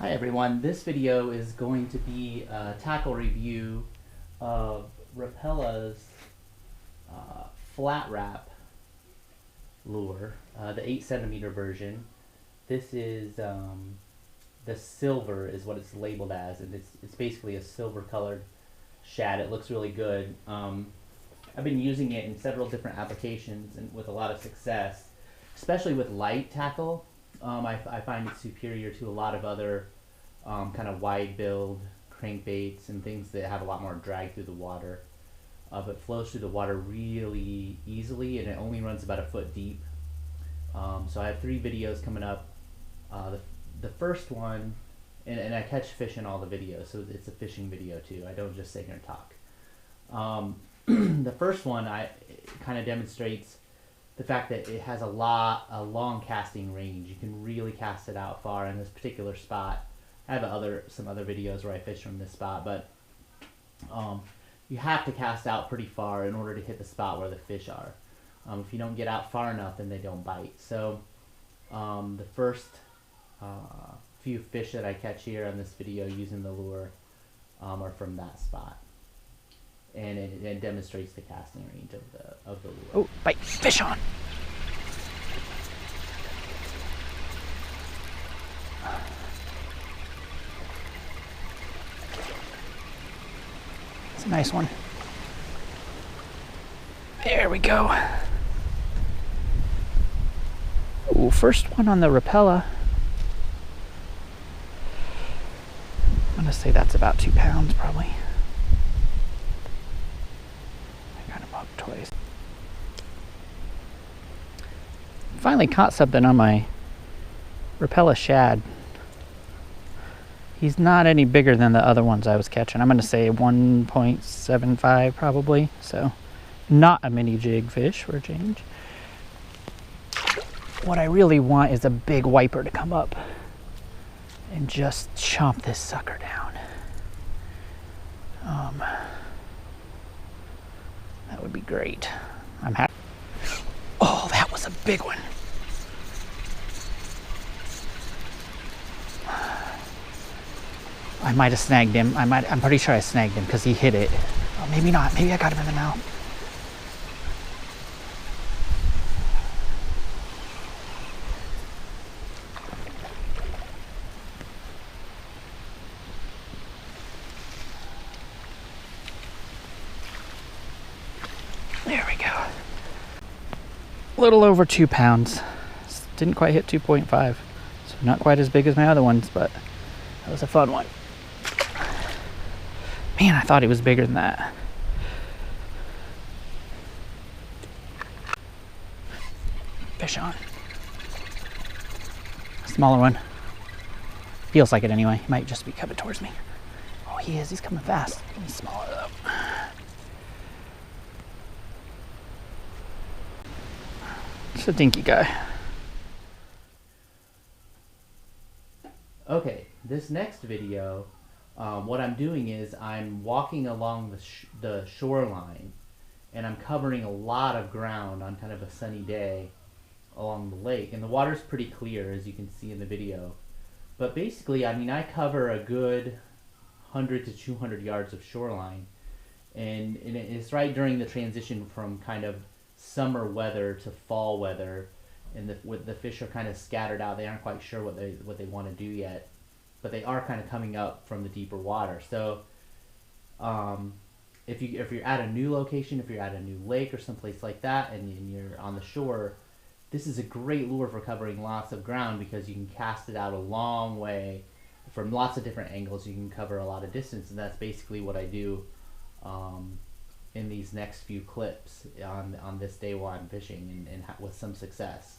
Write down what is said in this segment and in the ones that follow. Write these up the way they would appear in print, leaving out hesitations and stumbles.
Hi everyone, this video is going to be a tackle review of Rapala's Flat Rap lure, the 8 centimeter version. This is the silver is what it's labeled as, and it's basically a silver colored shad. It looks really good. I've been using it in several different applications and with a lot of success, especially with light tackle. I find it superior to a lot of other kind of wide build crankbaits and things that have a lot more drag through the water. But flows through the water really easily, and it only runs about a foot deep. So I have 3 videos coming up. The first one, and I catch fish in all the videos, so it's a fishing video too. I don't just sit here and talk. The first one kind of demonstrates the fact that it has a long casting range. You can really cast it out far in this particular spot. I have some other videos where I fish from this spot, but you have to cast out pretty far in order to hit the spot where the fish are. If you don't get out far enough, then they don't bite. So the first few fish that I catch here on this video using the lure are from that spot. And it demonstrates the casting range of the lure. Oh, bite! Fish on! It's a nice one. There we go. Ooh, first one on the Rapala. I'm gonna say that's about 2 pounds, probably. Twice. Finally caught something on my Rapala shad. He's not any bigger than the other ones I was catching. I'm going to say 1.75 probably. So not a mini jig fish for a change. What I really want is a big wiper to come up and just chomp this sucker down. That would be great. I'm happy. Oh, that was a big one. I might have snagged him. I'm pretty sure I snagged him because he hit it. Oh, maybe not. Maybe I got him in the mouth. There we go. A little over 2 pounds. Didn't quite hit 2.5. So not quite as big as my other ones, but that was a fun one. Man, I thought he was bigger than that. Fish on. Smaller one. Feels like it anyway. He might just be coming towards me. Oh, he is. He's coming fast. He's smaller though. It's a dinky guy. Okay, this next video, what I'm doing is I'm walking along the shoreline, and I'm covering a lot of ground on kind of a sunny day along the lake, and the water's pretty clear, as you can see in the video. But basically, I mean, I cover a good 100 to 200 yards of shoreline, and it's right during the transition from kind of summer weather to fall weather, and the fish are kind of scattered out. They aren't quite sure what they want to do yet, but they are kind of coming up from the deeper water. So if you're at a new location, if you're at a new lake or someplace like that, and you're on the shore, this is a great lure for covering lots of ground because you can cast it out a long way from lots of different angles. You can cover a lot of distance, and that's basically what I do in these next few clips on this day while I'm fishing, and with some success.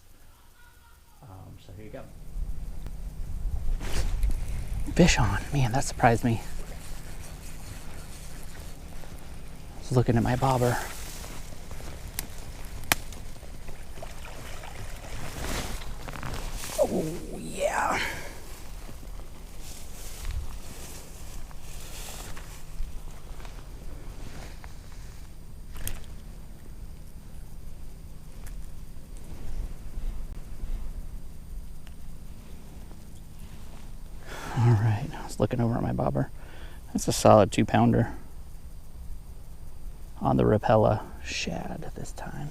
So here you go. Fish on. Man, that surprised me. I was looking at my bobber. Oh, yeah. All right, I was looking over at my bobber. That's a solid 2-pounder on the Rapala shad this time.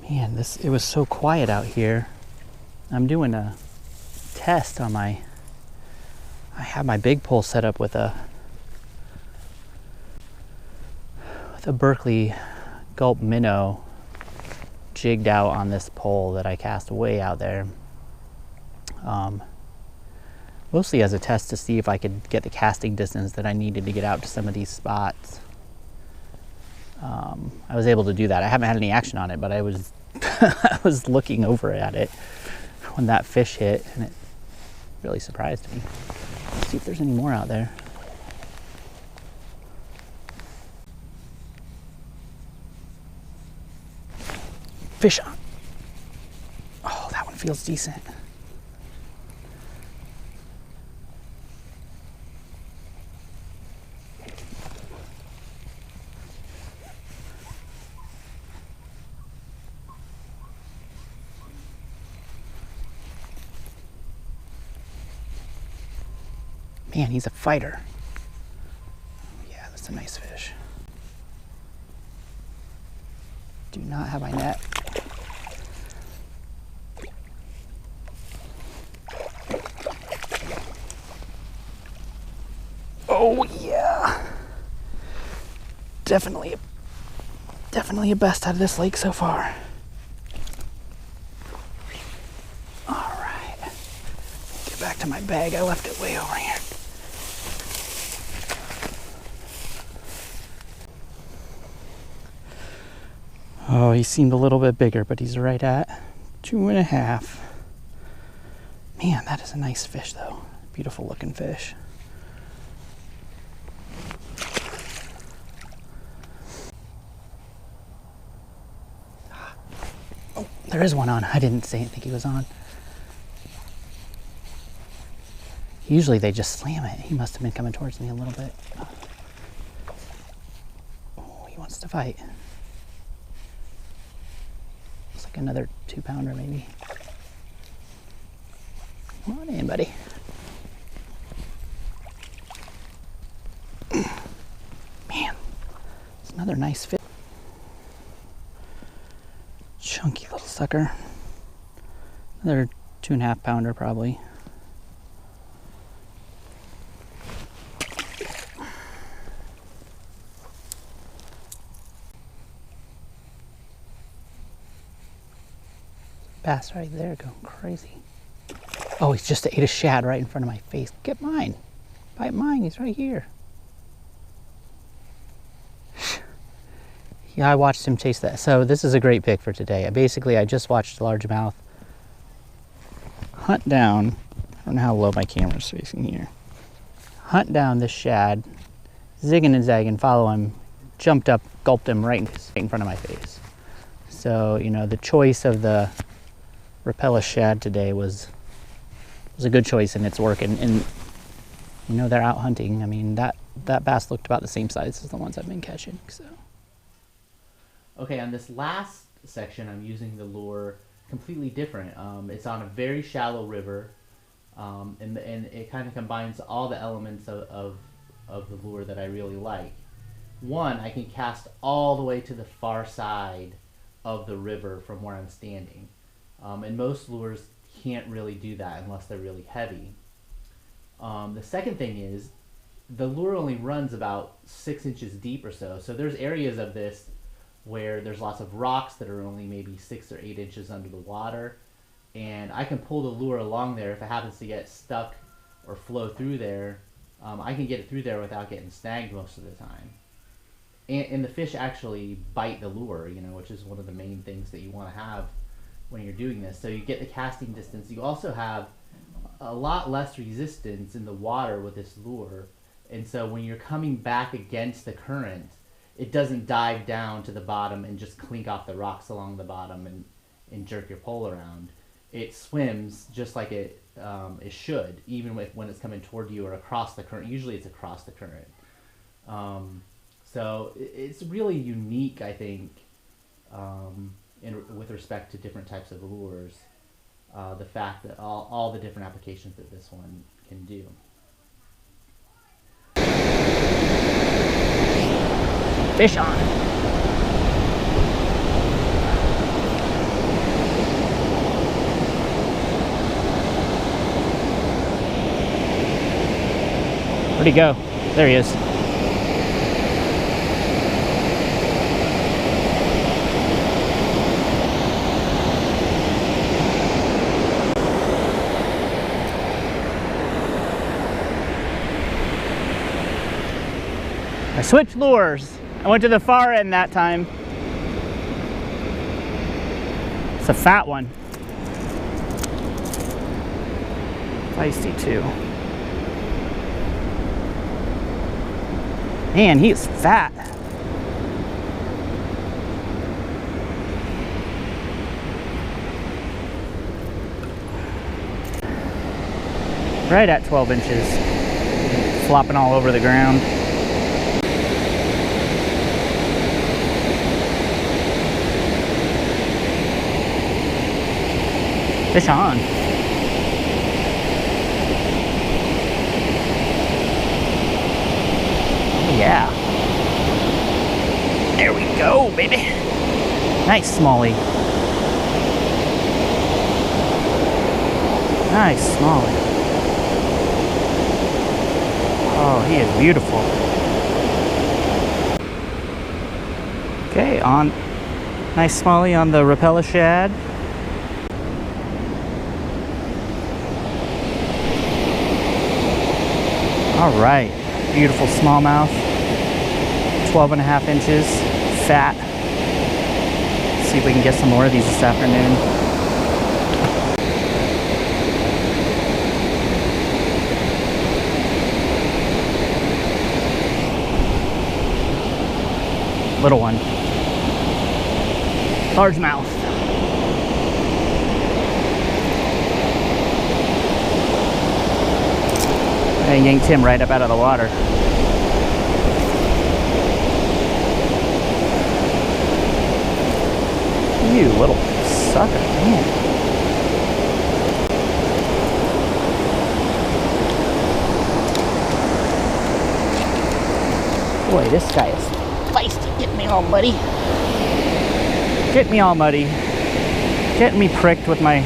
Man, it was so quiet out here. I'm doing a test on I have my big pole set up with a Berkeley Gulp minnow jigged out on this pole that I cast way out there. Mostly as a test to see if I could get the casting distance that I needed to get out to some of these spots. I was able to do that. I haven't had any action on it, but I was I was looking over at it when that fish hit, and it really surprised me. Let's see if there's any more out there. Fish on. Oh, that one feels decent. Man, he's a fighter. Yeah, that's a nice fish. Do not have my net. Oh yeah. Definitely a best out of this lake so far. All right. Get back to my bag. I left it way over here. Oh, he seemed a little bit bigger, but he's right at 2.5. Man, that is a nice fish though. Beautiful looking fish. Oh, there is one on. I didn't think he was on. Usually they just slam it. He must have been coming towards me a little bit. Oh, he wants to fight. Looks like another 2-pounder maybe. Come on in, buddy. Man, it's another nice fish. Chunky little sucker. Another 2.5-pounder probably. Bass right there going crazy. Oh, he's just ate a shad right in front of my face. Get mine. Bite mine. He's right here. Yeah, I watched him chase that. So this is a great pick for today. I just watched Largemouth hunt down. I don't know how low my camera's facing here. Hunt down this shad, zigging and zagging, follow him, jumped up, gulped him right in front of my face. So, you know, the choice of the Rapala shad today was a good choice, and it's working. And you know, they're out hunting. I mean, that bass looked about the same size as the ones I've been catching. So okay, on this last section I'm using the lure completely different. It's on a very shallow river, and it kind of combines all the elements of the lure that I really like. One, I can cast all the way to the far side of the river from where I'm standing. And most lures can't really do that unless they're really heavy. The second thing is the lure only runs about 6 inches deep or so. So there's areas of this where there's lots of rocks that are only maybe 6 or 8 inches under the water. And I can pull the lure along there. If it happens to get stuck or flow through there, I can get it through there without getting snagged most of the time. And the fish actually bite the lure, you know, which is one of the main things that you want to have when you're doing this. So you get the casting distance. You also have a lot less resistance in the water with this lure. And so when you're coming back against the current, it doesn't dive down to the bottom and just clink off the rocks along the bottom and jerk your pole around. It swims just like it should, even when it's coming toward you or across the current. Usually it's across the current. So it's really unique, I think, with respect to different types of lures. The fact that all the different applications that this one can do. Fish on. Where'd he go? There he is. I switched lures. I went to the far end that time. It's a fat one. Feisty too. Man, he is fat. Right at 12 inches. Flopping all over the ground. Fish on. Yeah. There we go, baby. Nice smallie. Nice smallie. Oh, he is beautiful. Okay, on nice smallie on the Rapala shad. All right, beautiful smallmouth, 12.5 inches, fat. Let's see if we can get some more of these this afternoon. Little one. Largemouth. I yanked him right up out of the water. You little sucker, man. Boy, this guy is feisty. Get me all muddy. Get me all muddy. Getting me pricked with my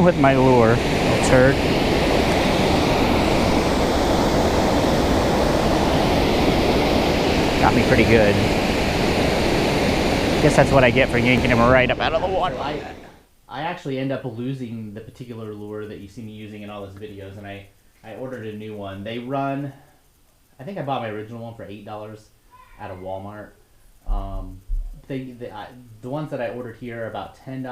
with my lure. Little turd. Got me pretty good. Guess that's what I get for yanking him right up out of the water. I actually end up losing the particular lure that you see me using in all those videos, and I ordered a new one. They run, I think I bought my original one for $8 at a Walmart. The ones that I ordered here are about $10.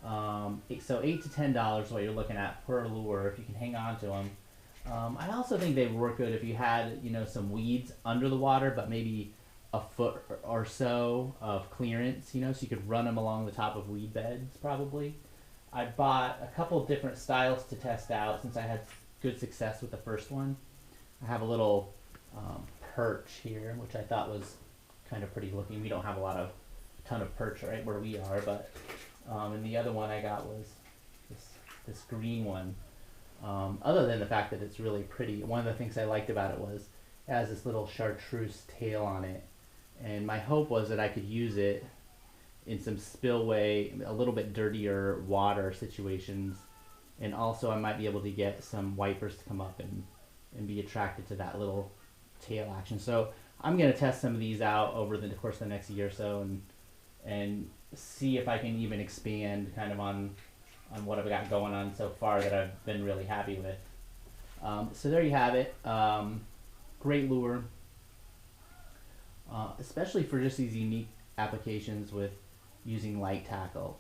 So $8 to $10 is what you're looking at per lure if you can hang on to them. I also think they work good if you had, you know, some weeds under the water, but maybe a foot or so of clearance, you know, so you could run them along the top of weed beds probably. I bought a couple different styles to test out since I had good success with the first one. I have a little perch here, which I thought was kind of pretty looking. We don't have a ton of perch right where we are, but and the other one I got was this green one. Other than the fact that it's really pretty, one of the things I liked about it was it has this little chartreuse tail on it, and my hope was that I could use it in some spillway, a little bit dirtier water situations, and also I might be able to get some wipers to come up and be attracted to that little tail action. So I'm going to test some of these out over the course of the next year or so and see if I can even expand kind of on what I've got going on so far that I've been really happy with. So there you have it. Great lure, especially for just these unique applications with using light tackle.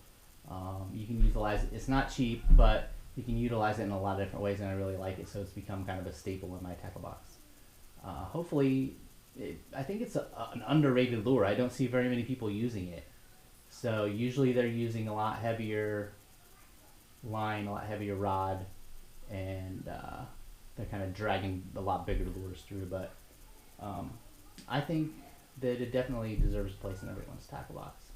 You can utilize it. It's not cheap, but you can utilize it in a lot of different ways, and I really like it, so it's become kind of a staple in my tackle box. Hopefully, I think it's an underrated lure. I don't see very many people using it. So usually they're using a lot heavier line, a lot heavier rod, and they're kind of dragging a lot bigger lures through. But I think that it definitely deserves a place in everyone's tackle box.